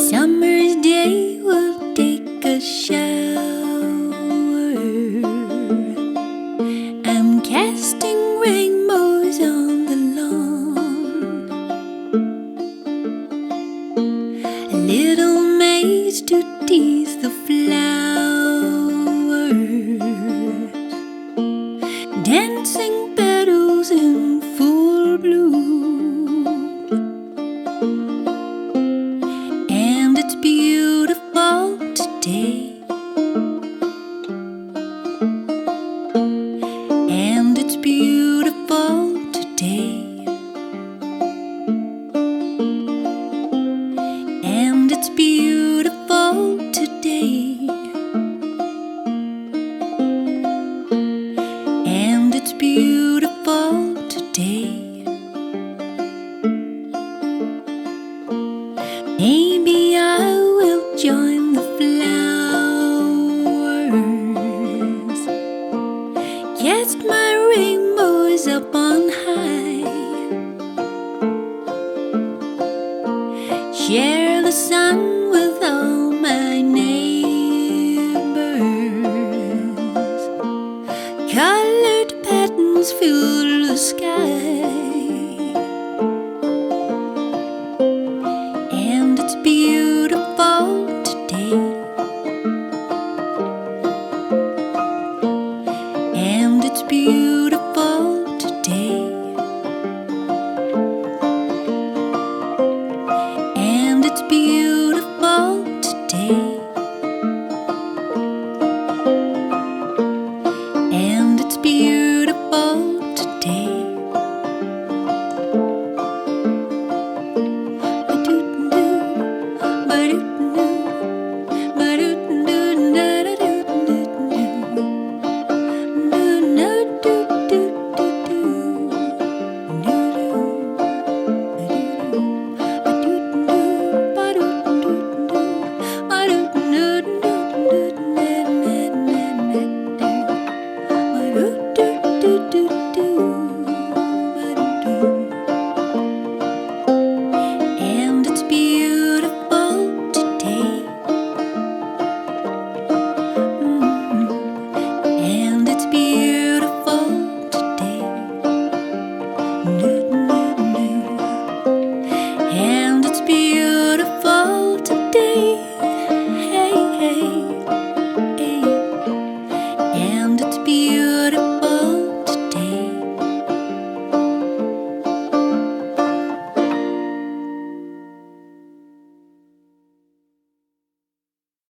Summer's day will take a shower. I'm casting rainbows on the lawn. A little maze to tease the flowers, dancing petals in full bloom. And it's beautiful today. And it's beautiful today. And it's beautiful today. And it's beautiful today. Maybe I will join the flowers, cast my rainbows up on high, share the sun with all my neighbors. Colored patterns fill the sky. And it's beautiful